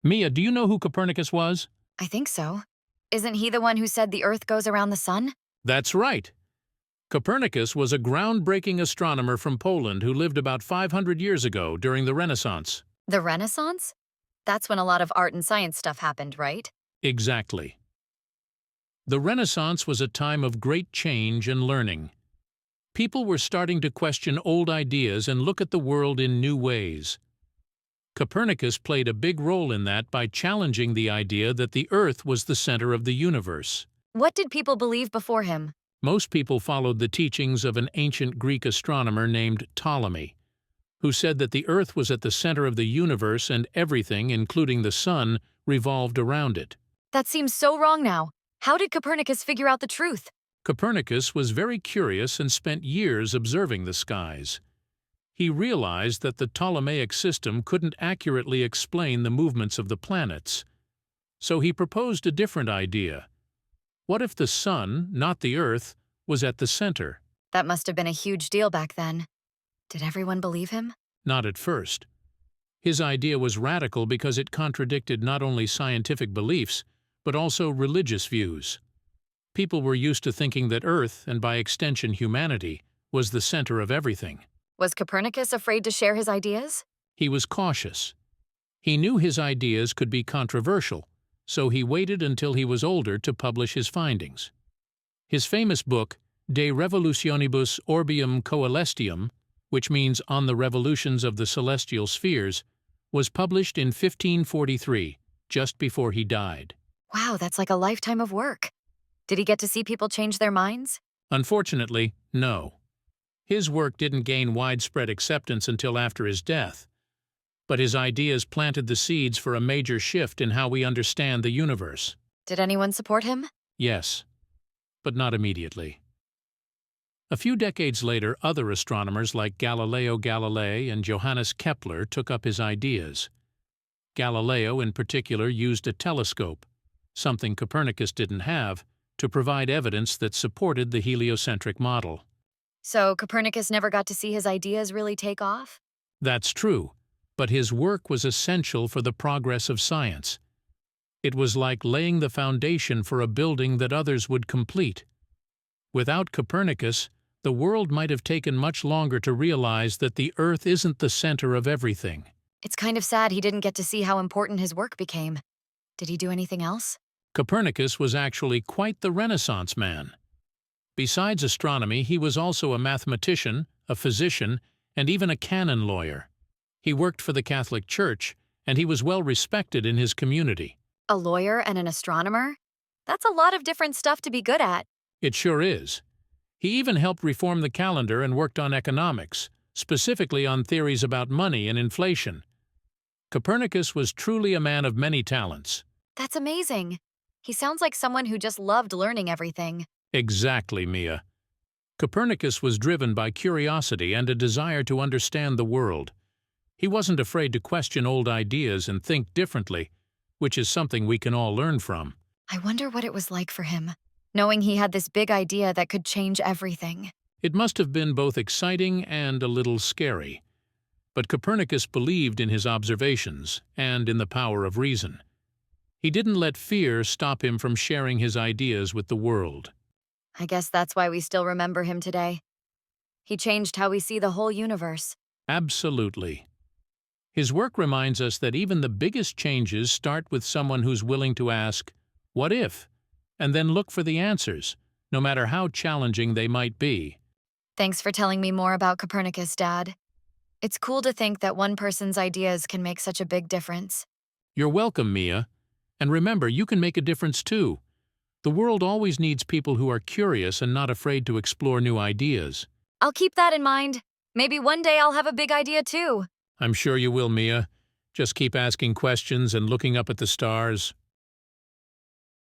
Mia, do you know who Copernicus was? I think so. Isn't he the one who said the Earth goes around the sun? That's right. Copernicus was a groundbreaking astronomer from Poland who lived about 500 years ago during the Renaissance. The Renaissance? That's when a lot of art and science stuff happened, right? Exactly. The Renaissance was a time of great change and learning. People were starting to question old ideas and look at the world in new ways. Copernicus played a big role in that by challenging the idea that the Earth was the center of the universe. What did people believe before him? Most people followed the teachings of an ancient Greek astronomer named Ptolemy, who said that the Earth was at the center of the universe and everything, including the sun, revolved around it. That seems so wrong now. How did Copernicus figure out the truth? Copernicus was very curious and spent years observing the skies. He realized that the Ptolemaic system couldn't accurately explain the movements of the planets. So he proposed a different idea. What if the sun, not the Earth, was at the center? That must have been a huge deal back then. Did everyone believe him? Not at first. His idea was radical because it contradicted not only scientific beliefs, but also religious views. People were used to thinking that Earth, and by extension humanity, was the center of everything. Was Copernicus afraid to share his ideas? He was cautious. He knew his ideas could be controversial, so he waited until he was older to publish his findings. His famous book, De Revolutionibus Orbium Coelestium, which means On the Revolutions of the Celestial Spheres, was published in 1543, just before he died. Wow, that's like a lifetime of work. Did he get to see people change their minds? Unfortunately, no. His work didn't gain widespread acceptance until after his death, but his ideas planted the seeds for a major shift in how we understand the universe. Did anyone support him? Yes, but not immediately. A few decades later, other astronomers like Galileo Galilei and Johannes Kepler took up his ideas. Galileo, in particular, used a telescope, something Copernicus didn't have, to provide evidence that supported the heliocentric model. So Copernicus never got to see his ideas really take off? That's true, but his work was essential for the progress of science. It was like laying the foundation for a building that others would complete. Without Copernicus, the world might have taken much longer to realize that the Earth isn't the center of everything. It's kind of sad he didn't get to see how important his work became. Did he do anything else? Copernicus was actually quite the Renaissance man. Besides astronomy, he was also a mathematician, a physician, and even a canon lawyer. He worked for the Catholic Church, and he was well respected in his community. A lawyer and an astronomer? That's a lot of different stuff to be good at. It sure is. He even helped reform the calendar and worked on economics, specifically on theories about money and inflation. Copernicus was truly a man of many talents. That's amazing. He sounds like someone who just loved learning everything. Exactly, Mia. Copernicus was driven by curiosity and a desire to understand the world. He wasn't afraid to question old ideas and think differently, which is something we can all learn from. I wonder what it was like for him, knowing he had this big idea that could change everything. It must have been both exciting and a little scary. But Copernicus believed in his observations and in the power of reason. He didn't let fear stop him from sharing his ideas with the world. I guess that's why we still remember him today. He changed how we see the whole universe. Absolutely. His work reminds us that even the biggest changes start with someone who's willing to ask, "What if?" and then look for the answers, no matter how challenging they might be. Thanks for telling me more about Copernicus, Dad. It's cool to think that one person's ideas can make such a big difference. You're welcome, Mia. And remember, you can make a difference too. The world always needs people who are curious and not afraid to explore new ideas. I'll keep that in mind. Maybe one day I'll have a big idea too. I'm sure you will, Mia. Just keep asking questions and looking up at the stars.